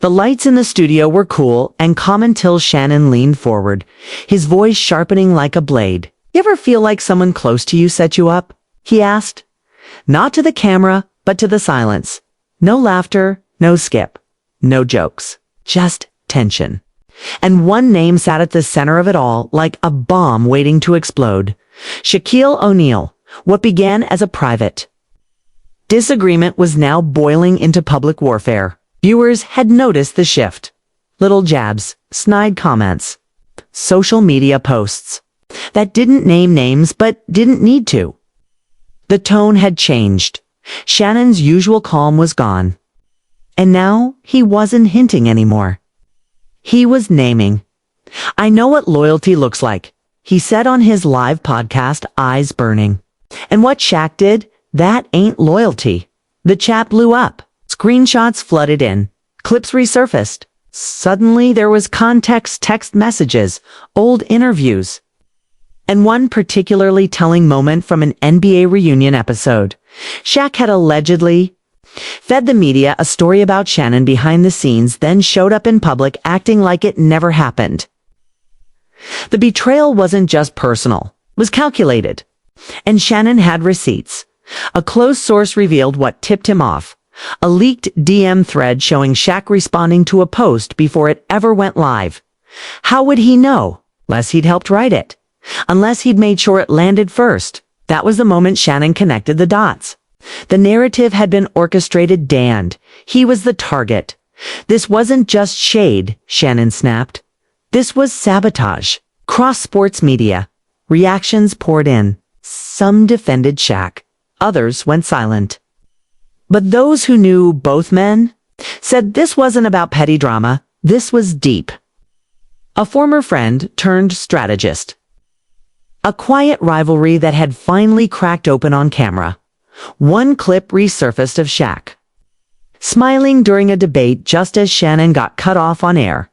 The lights in the studio were cool and calm until Shannon leaned forward, his voice sharpening like a blade. "You ever feel like someone close to you set you up?" he asked. Not to the camera, but to the silence. No laughter, no skip, no jokes, just tension. And one name sat at the center of it all, like a bomb waiting to explode. Shaquille O'Neal. What began as a private disagreement was now boiling into public warfare. Viewers had noticed the shift. Little jabs, snide comments, social media posts that didn't name names but didn't need to. The tone had changed. Shannon's usual calm was gone. And now he wasn't hinting anymore. He was naming. "I know what loyalty looks like," he said on his live podcast, eyes burning. And what Shaq did, that ain't loyalty. The chat blew up. Screenshots flooded in. Clips resurfaced. Suddenly there was context, text messages, old interviews. And one particularly telling moment from an NBA reunion episode. Shaq had allegedly fed the media a story about Shannon behind the scenes, then showed up in public acting like it never happened. The betrayal wasn't just personal, it was calculated. And Shannon had receipts. A close source revealed what tipped him off. A leaked DM thread showing Shaq responding to a post before it ever went live. How would he know? Unless he'd helped write it. Unless he'd made sure it landed first. That was the moment Shannon connected the dots. The narrative had been orchestrated, danned. He was the target. This wasn't just shade, Shannon snapped. This was sabotage. Cross-sports media. Reactions poured in. Some defended Shaq. Others went silent. But those who knew both men said this wasn't about petty drama. This was deep. A former friend turned strategist. A quiet rivalry that had finally cracked open on camera. One clip resurfaced of Shaq smiling during a debate just as Shannon got cut off on air.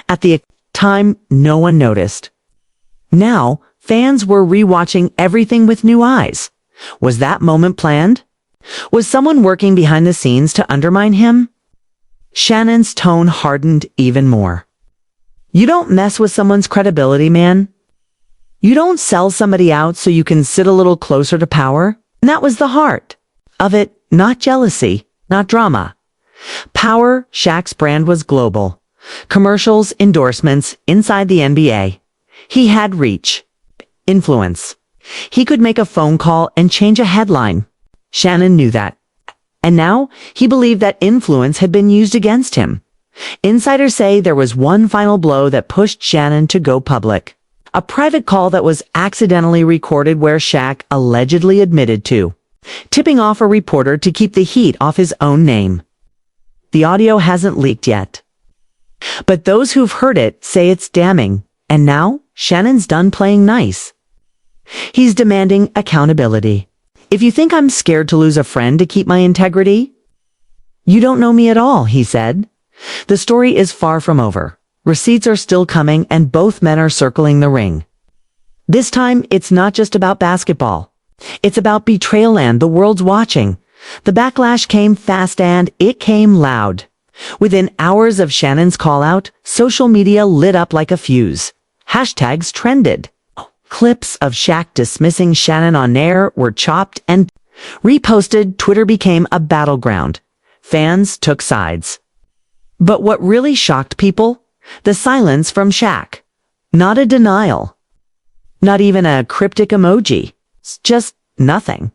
At the time, no one noticed. Now, fans were rewatching everything with new eyes. Was that moment planned? Was someone working behind the scenes to undermine him? Shannon's tone hardened even more. You don't mess with someone's credibility, man. You don't sell somebody out so you can sit a little closer to power. And that was the heart of it, not jealousy, not drama. Power, Shaq's brand was global. Commercials, endorsements, inside the NBA. He had reach, influence. He could make a phone call and change a headline. Shannon knew that. And now, he believed that influence had been used against him. Insiders say there was one final blow that pushed Shannon to go public. A private call that was accidentally recorded where Shaq allegedly admitted to tipping off a reporter to keep the heat off his own name. The audio hasn't leaked yet. But those who've heard it say it's damning. And now, Shannon's done playing nice. He's demanding accountability. If you think I'm scared to lose a friend to keep my integrity, you don't know me at all, he said. The story is far from over. Receipts are still coming and both men are circling the ring. This time, it's not just about basketball. It's about betrayal and the world's watching. The backlash came fast and it came loud. Within hours of Shannon's call-out, social media lit up like a fuse. Hashtags trended. Clips of Shaq dismissing Shannon on air were chopped and reposted. Twitter became a battleground. Fans took sides. But what really shocked people? The silence from Shaq. Not a denial. Not even a cryptic emoji. It's just nothing.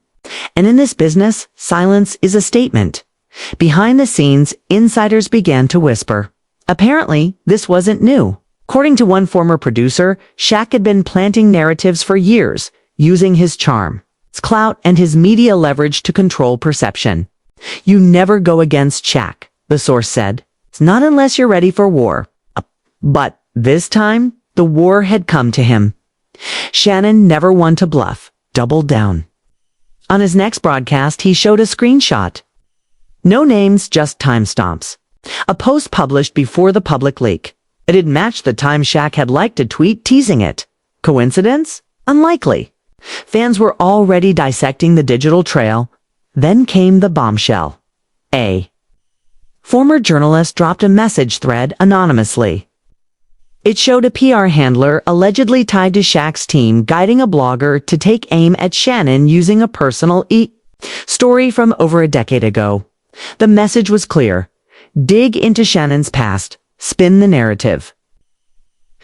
And in this business, silence is a statement. Behind the scenes, insiders began to whisper. Apparently, this wasn't new. According to one former producer, Shaq had been planting narratives for years, using his charm, his clout, and his media leverage to control perception. You never go against Shaq, the source said. It's not unless you're ready for war. But this time, the war had come to him. Shannon, never one to bluff, doubled down. On his next broadcast, he showed a screenshot. No names, just timestamps. A post published before the public leak. It had matched the time Shaq had liked a tweet teasing it. Coincidence? Unlikely. Fans were already dissecting the digital trail. Then came the bombshell. A former journalist dropped a message thread anonymously. It showed a PR handler allegedly tied to Shaq's team guiding a blogger to take aim at Shannon using a personal story from over a decade ago. The message was clear. Dig into Shannon's past. Spin the narrative.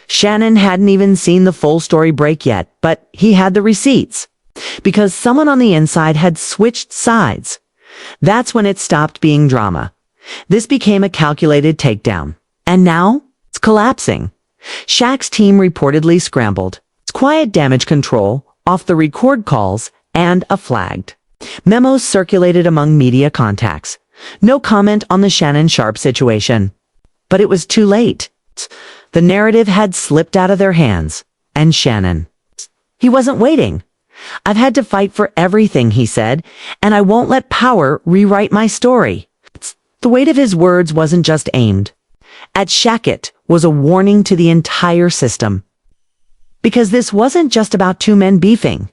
Shannon hadn't even seen the full story break yet, but he had the receipts. Because someone on the inside had switched sides. That's when it stopped being drama. This became a calculated takedown. And now, it's collapsing. Shaq's team reportedly scrambled. It's quiet damage control, off the record calls, and a flagged. Memos circulated among media contacts. No comment on the Shannon Sharpe situation. But it was too late. The narrative had slipped out of their hands. And Shannon. He wasn't waiting. I've had to fight for everything, he said, and I won't let power rewrite my story. The weight of his words wasn't just aimed at Shaq, it was a warning to the entire system. Because this wasn't just about two men beefing.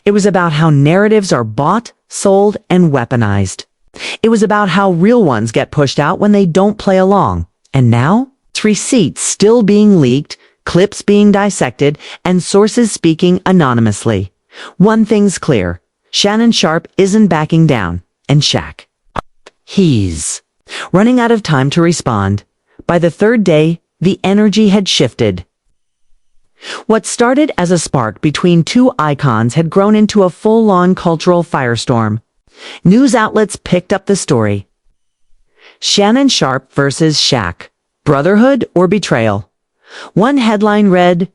It was about how narratives are bought, sold, and weaponized. It was about how real ones get pushed out when they don't play along. And now, it's receipts still being leaked, clips being dissected, and sources speaking anonymously. One thing's clear. Shannon Sharpe isn't backing down. And Shaq. He's running out of time to respond. By the third day, the energy had shifted. What started as a spark between two icons had grown into a full-on cultural firestorm. News outlets picked up the story. Shannon Sharpe versus Shaq. Brotherhood or betrayal? One headline read,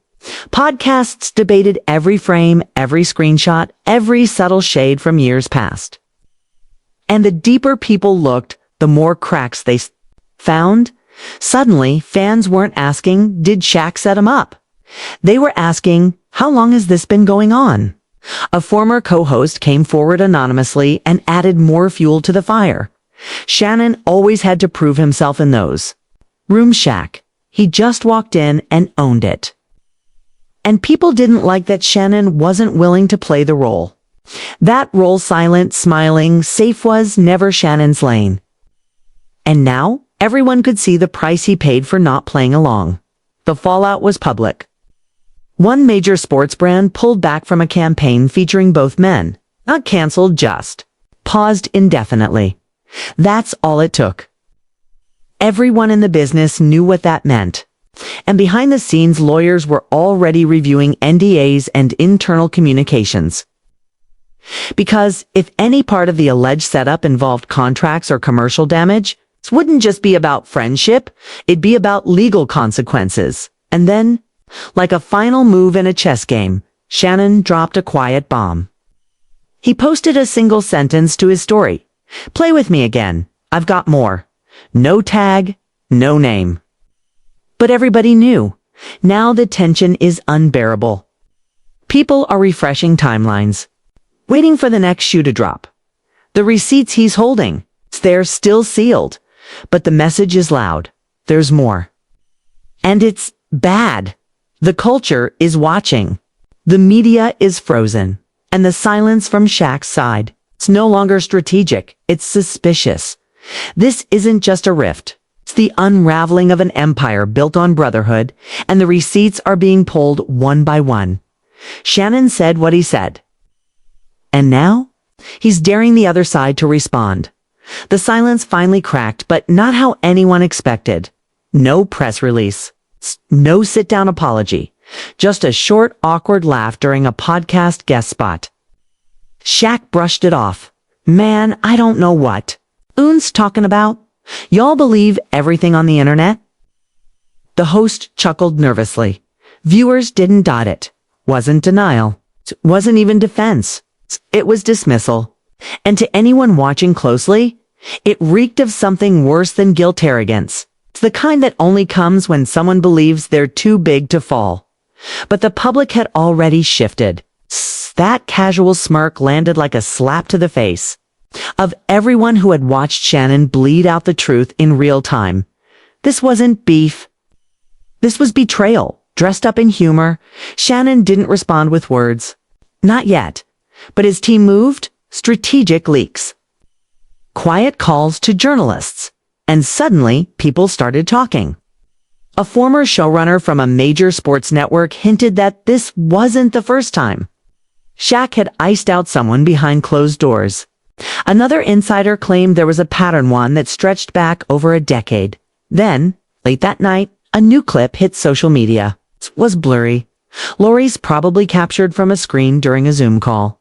podcasts debated every frame, every screenshot, every subtle shade from years past. And the deeper people looked, the more cracks they found. Suddenly, fans weren't asking, did Shaq set him up? They were asking, how long has this been going on? A former co-host came forward anonymously and added more fuel to the fire. Shannon always had to prove himself in those room. Shaq. He just walked in and owned it. And people didn't like that Shannon wasn't willing to play the role. That role, silent, smiling, safe, was never Shannon's lane. And now, everyone could see the price he paid for not playing along. The fallout was public. One major sports brand pulled back from a campaign featuring both men. Not canceled, just paused indefinitely. That's all it took. Everyone in the business knew what that meant. And behind the scenes, lawyers were already reviewing NDAs and internal communications. Because if any part of the alleged setup involved contracts or commercial damage, it wouldn't just be about friendship, it'd be about legal consequences. And then, like a final move in a chess game, Shannon dropped a quiet bomb. He posted a single sentence to his story. Play with me again. I've got more. No tag, no name. But everybody knew. Now the tension is unbearable. People are refreshing timelines, waiting for the next shoe to drop. The receipts he's holding, they're still sealed. But the message is loud. There's more. And it's bad. The culture is watching. The media is frozen. And the silence from Shaq's side, it's no longer strategic. It's suspicious. This isn't just a rift. It's the unraveling of an empire built on brotherhood, and the receipts are being pulled one by one. Shannon said what he said. And now, he's daring the other side to respond. The silence finally cracked, but not how anyone expected. No press release. No sit-down apology. Just a short, awkward laugh during a podcast guest spot. Shaq brushed it off. Man, I don't know what Oon's talking about. Y'all believe everything on the internet? The host chuckled nervously. Viewers didn't dot it. Wasn't denial. Wasn't even defense. It was dismissal. And to anyone watching closely, it reeked of something worse than guilt arrogance. It's the kind that only comes when someone believes they're too big to fall. But the public had already shifted. That casual smirk landed like a slap to the face of everyone who had watched Shannon bleed out the truth in real time. This wasn't beef. This was betrayal, dressed up in humor. Shannon didn't respond with words. Not yet. But his team moved. Strategic leaks. Quiet calls to journalists. And suddenly, people started talking. A former showrunner from a major sports network hinted that this wasn't the first time. Shaq had iced out someone behind closed doors. Another insider claimed there was a pattern one that stretched back over a decade. Then, late that night, a new clip hit social media. It was blurry. Lori's probably captured from a screen during a Zoom call.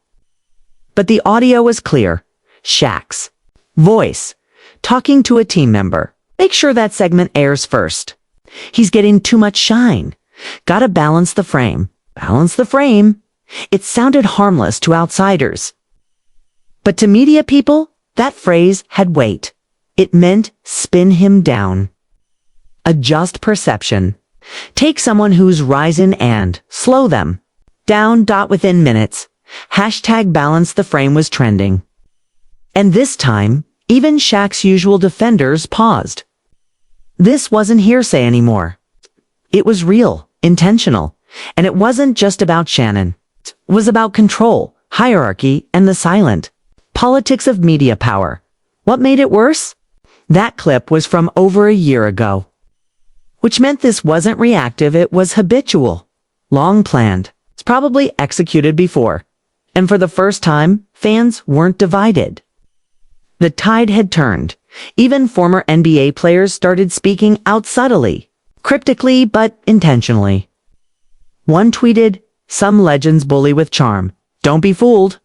But the audio was clear. Shaq's voice, talking to a team member. Make sure that segment airs first. He's getting too much shine. Gotta balance the frame. Balance the frame. It sounded harmless to outsiders. But to media people, that phrase had weight. It meant spin him down. Adjust perception. Take someone who's rising and slow them down. Within minutes. Hashtag balance the frame was trending. And this time, even Shaq's usual defenders paused. This wasn't hearsay anymore. It was real, intentional, and it wasn't just about Shannon. It was about control, hierarchy, and the silent politics of media power. What made it worse? That clip was from over a year ago. Which meant this wasn't reactive, it was habitual. Long planned. It's probably executed before. And for the first time, fans weren't divided. The tide had turned. Even former NBA players started speaking out subtly, cryptically but intentionally. One tweeted, "Some legends bully with charm. Don't be fooled."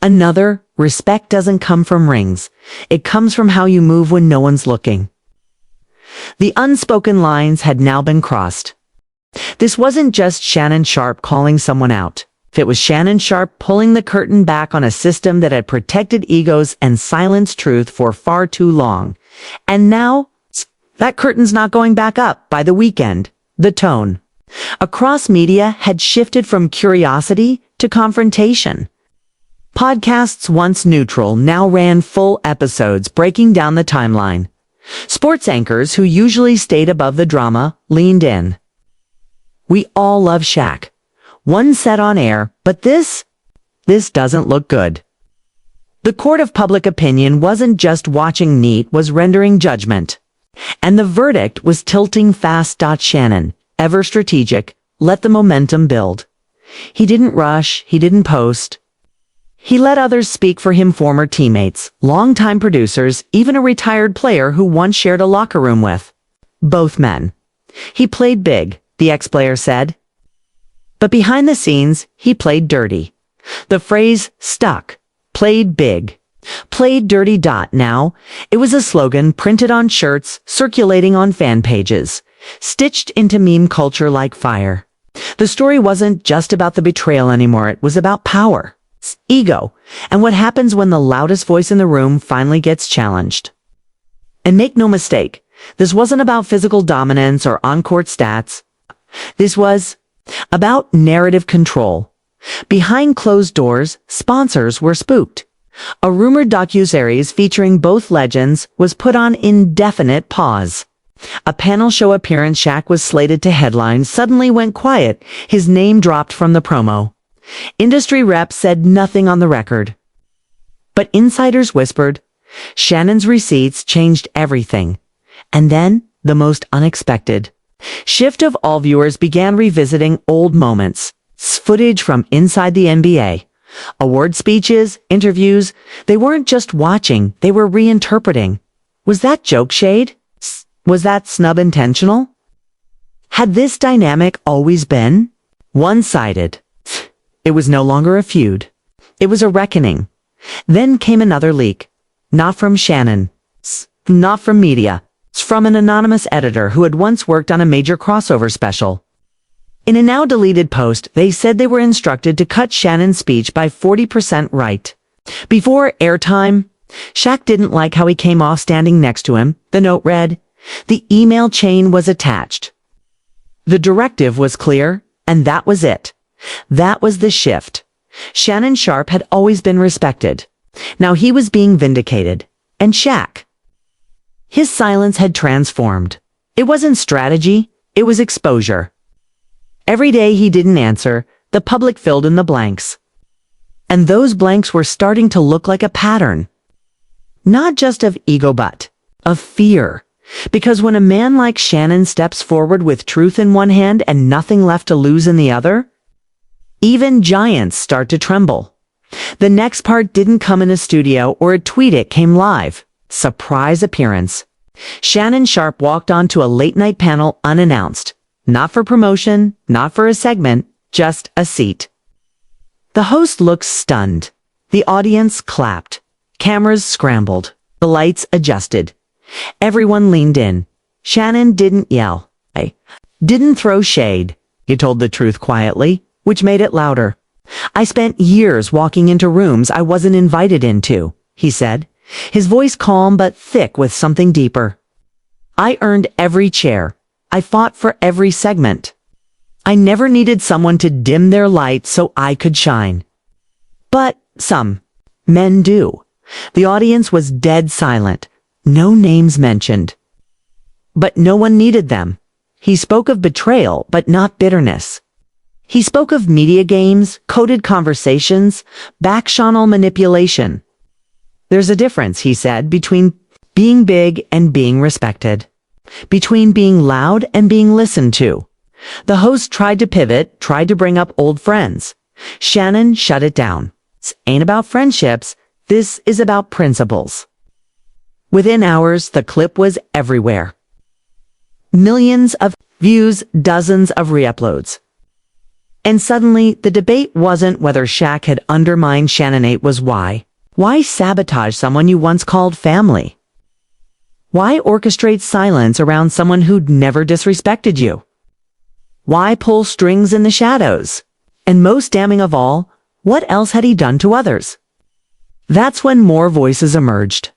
Another, "Respect doesn't come from rings. It comes from how you move when no one's looking." The unspoken lines had now been crossed. This wasn't just Shannon Sharpe calling someone out. It was Shannon Sharpe pulling the curtain back on a system that had protected egos and silenced truth for far too long. And now, that curtain's not going back up by the weekend. The tone across media had shifted from curiosity to confrontation. Podcasts, once neutral, now ran full episodes breaking down the timeline. Sports anchors, who usually stayed above the drama, leaned in. "We all love Shaq. One said on air, but this doesn't look good." The court of public opinion wasn't just watching neat, was rendering judgment. And the verdict was tilting fast. Shannon, ever strategic, let the momentum build. He didn't rush, he didn't post. He let others speak for him, former teammates, longtime producers, even a retired player who once shared a locker room with. Both men. He played big, the ex-player said. But behind the scenes, he played dirty. The phrase stuck. Played big. Played dirty. Now, it was a slogan printed on shirts, circulating on fan pages, stitched into meme culture like fire. The story wasn't just about the betrayal anymore, it was about power, ego, and what happens when the loudest voice in the room finally gets challenged. And make no mistake, this wasn't about physical dominance or on-court stats. This was about narrative control. Behind closed doors, sponsors were spooked. A rumored docuseries featuring both legends was put on indefinite pause. A panel show appearance Shaq was slated to headline suddenly went quiet, his name dropped from the promo. Industry reps said nothing on the record. But insiders whispered, Shannon's receipts changed everything. And then, the most unexpected shift of all viewers began revisiting old moments, footage from inside the NBA. Award speeches, interviews, they weren't just watching, they were reinterpreting. Was that joke shade? Was that snub intentional? Had this dynamic always been one-sided? It was no longer a feud. It was a reckoning. Then came another leak. Not from Shannon. Not from media. From an anonymous editor who had once worked on a major crossover special. In a now deleted post, they said they were instructed to cut Shannon's speech by 40% right. Before airtime, Shaq didn't like how he came off standing next to him. The note read, the email chain was attached. The directive was clear, and that was it. That was the shift. Shannon Sharpe had always been respected. Now he was being vindicated. And Shaq. His silence had transformed. It wasn't strategy, it was exposure. Every day he didn't answer, the public filled in the blanks. And those blanks were starting to look like a pattern. Not just of ego but of fear. Because when a man like Shannon steps forward with truth in one hand and nothing left to lose in the other, even giants start to tremble. The next part didn't come in a studio or a tweet, it came live. Surprise appearance. Shannon Sharpe walked onto a late-night panel unannounced. Not for promotion, not for a segment, just a seat. The host looked stunned. The audience clapped. Cameras scrambled. The lights adjusted. Everyone leaned in. Shannon didn't yell. I didn't throw shade. He told the truth quietly, which made it louder. I spent years walking into rooms I wasn't invited into, he said, his voice calm but thick with something deeper. I earned every chair. I fought for every segment. I never needed someone to dim their light so I could shine. But some men do. The audience was dead silent. No names mentioned. But no one needed them. He spoke of betrayal, but not bitterness. He spoke of media games, coded conversations, back-channel manipulation. There's a difference, he said, between being big and being respected. Between being loud and being listened to. The host tried to pivot, tried to bring up old friends. Shannon shut it down. This ain't about friendships. This is about principles. Within hours, the clip was everywhere. Millions of views, dozens of re-uploads. And suddenly, the debate wasn't whether Shaq had undermined Shannon, it was why. Why sabotage someone you once called family? Why orchestrate silence around someone who'd never disrespected you? Why pull strings in the shadows? And most damning of all, what else had he done to others? That's when more voices emerged.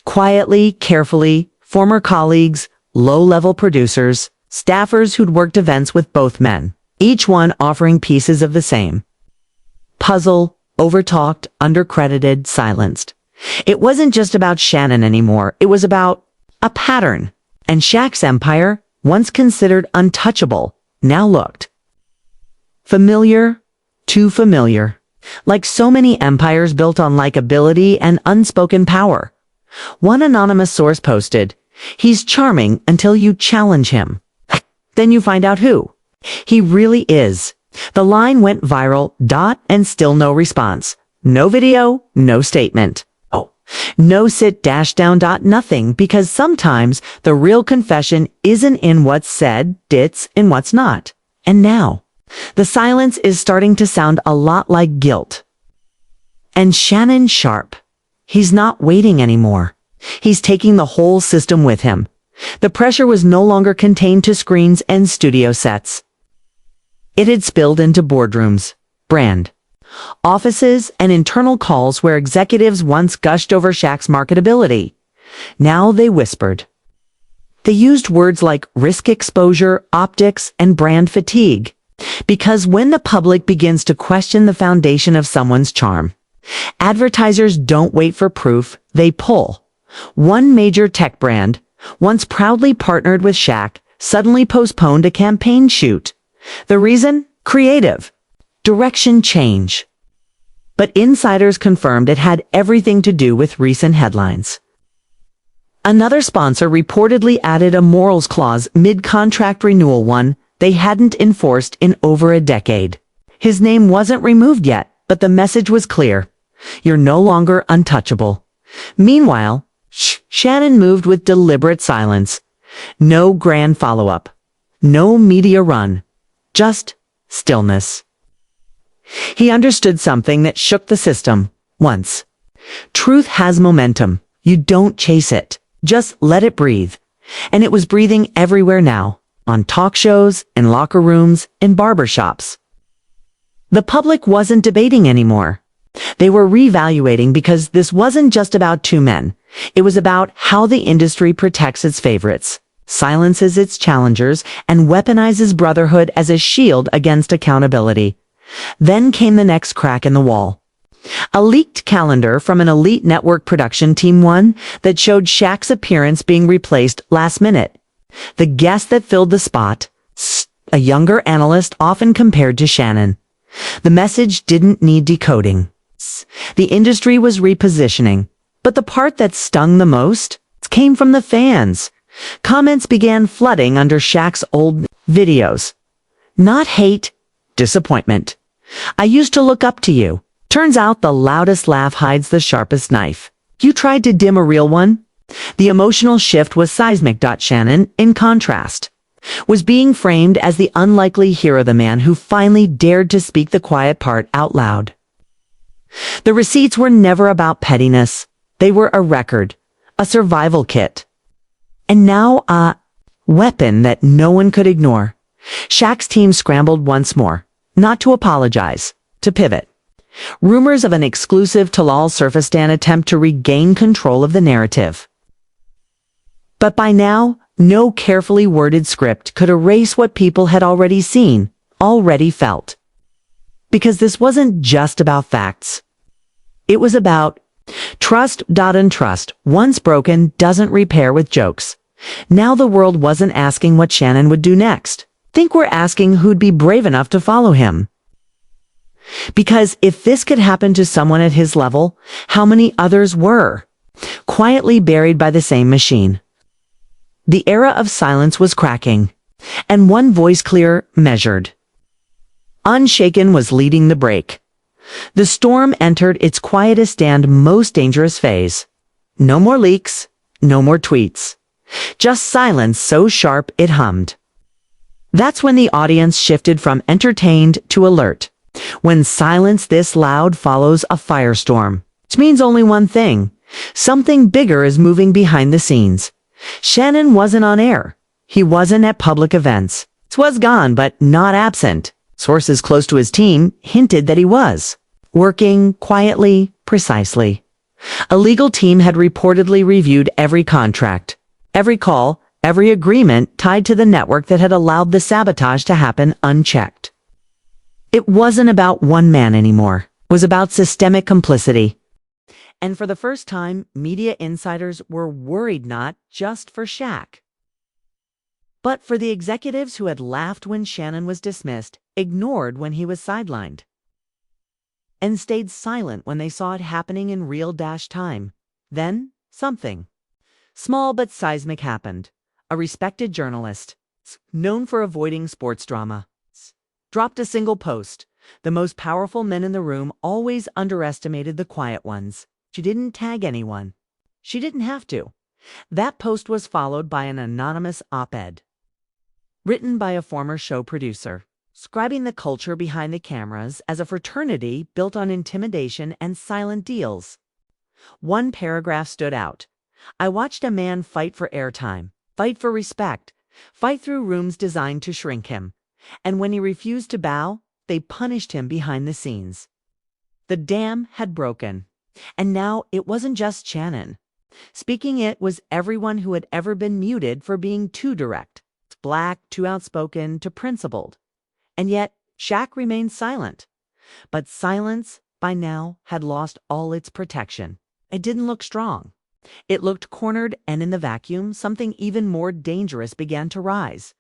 Quietly, carefully, former colleagues, low-level producers, staffers who'd worked events with both men. Each one offering pieces of the same puzzle, overtalked, undercredited, silenced. It wasn't just about Shannon anymore. It was about a pattern. And Shaq's empire, once considered untouchable, now looked familiar, too familiar. Like so many empires built on likability and unspoken power. One anonymous source posted, "He's charming until you challenge him. Then you find out who he really is." The line went viral, and still no response. No video, no statement. No sit-down, nothing, because sometimes the real confession isn't in what's said, it's in what's not. And now, the silence is starting to sound a lot like guilt. And Shannon Sharpe, he's not waiting anymore. He's taking the whole system with him. The pressure was no longer contained to screens and studio sets. It had spilled into boardrooms, brand, offices, and internal calls where executives once gushed over Shaq's marketability. Now they whispered. They used words like risk exposure, optics, and brand fatigue. Because when the public begins to question the foundation of someone's charm, advertisers don't wait for proof, they pull. One major tech brand, once proudly partnered with Shaq, suddenly postponed a campaign shoot. The reason? Creative. Direction change. But insiders confirmed it had everything to do with recent headlines. Another sponsor reportedly added a morals clause mid-contract renewal, one they hadn't enforced in over a decade. His name wasn't removed yet, but the message was clear. You're no longer untouchable. Meanwhile, Shannon moved with deliberate silence. No grand follow-up. No media run. Just stillness. He understood something that shook the system once. Truth has momentum. You don't chase it. Just let it breathe. And it was breathing everywhere now. On talk shows, in locker rooms, in barbershops. The public wasn't debating anymore. They were reevaluating, because this wasn't just about two men. It was about how the industry protects its favorites, silences its challengers, and weaponizes brotherhood as a shield against accountability. Then came the next crack in the wall. A leaked calendar from an elite network production team, one that showed Shaq's appearance being replaced last minute. The guest that filled the spot, a younger analyst often compared to Shannon. The message didn't need decoding. The industry was repositioning. But the part that stung the most, came from the fans. Comments began flooding under Shaq's old videos. Not hate, disappointment. I used to look up to you. Turns out the loudest laugh hides the sharpest knife. You tried to dim a real one? The emotional shift was seismic. Shannon, in contrast, was being framed as the unlikely hero, the man who finally dared to speak the quiet part out loud. The receipts were never about pettiness. They were a record, a survival kit, and now a weapon that no one could ignore. Shaq's team scrambled once more, not to apologize, to pivot. Rumors of an exclusive Talal surfaced, an attempt to regain control of the narrative. But by now, no carefully worded script could erase what people had already seen, already felt. Because this wasn't just about facts. It was about trust. And trust, once broken, doesn't repair with jokes. Now the world wasn't asking what Shannon would do next. Think we're asking who'd be brave enough to follow him. Because if this could happen to someone at his level, how many others were quietly buried by the same machine? The era of silence was cracking, and one voice, clear, measured, unshaken, was leading the break. The storm entered its quietest and most dangerous phase. No more leaks, no more tweets. Just silence so sharp it hummed. That's when the audience shifted from entertained to alert. When silence this loud follows a firestorm, it means only one thing. Something bigger is moving behind the scenes. Shannon wasn't on air. He wasn't at public events. He was gone, but not absent. Sources close to his team hinted that he was working quietly, precisely. A legal team had reportedly reviewed every contract, every call, every agreement tied to the network that had allowed the sabotage to happen unchecked. It wasn't about one man anymore. It was about systemic complicity. And for the first time, media insiders were worried, not just for Shaq, but for the executives who had laughed when Shannon was dismissed, ignored when he was sidelined, and stayed silent when they saw it happening in real time. Then, something small but seismic happened. A respected journalist, known for avoiding sports drama, dropped a single post. The most powerful men in the room always underestimated the quiet ones. She didn't tag anyone. She didn't have to. That post was followed by an anonymous op-ed, written by a former show producer, describing the culture behind the cameras as a fraternity built on intimidation and silent deals. One paragraph stood out. I watched a man fight for airtime, fight for respect, fight through rooms designed to shrink him. And when he refused to bow, they punished him behind the scenes. The dam had broken. And now it wasn't just Shannon. Speaking it was everyone who had ever been muted for being too direct, black, too outspoken, too principled. And yet, Shaq remained silent. But silence, by now, had lost all its protection. It didn't look strong. It looked cornered, and in the vacuum, something even more dangerous began to rise.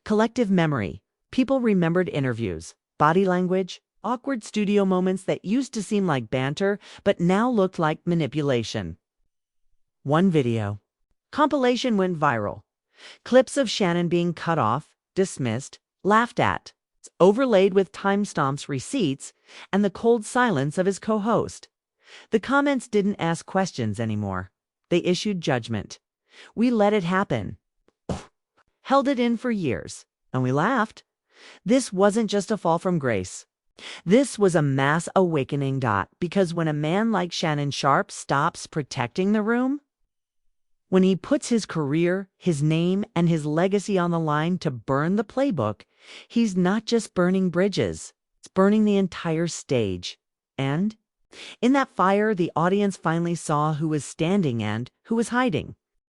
Collective memory. People remembered interviews, body language, awkward studio moments that used to seem like banter, but now looked like manipulation. One video compilation went viral. Clips of Shannon being cut off, dismissed, laughed at, overlaid with timestamps, receipts, and the cold silence of his co-host. The comments didn't ask questions anymore. They issued judgment. We let it happen. Held it in for years. And we laughed. This wasn't just a fall from grace. This was a mass awakening. Because when a man like Shannon Sharpe stops protecting the room, when he puts his career, his name, and his legacy on the line to burn the playbook, he's not just burning bridges, it's burning the entire stage. And in that fire, the audience finally saw who was standing and who was hiding.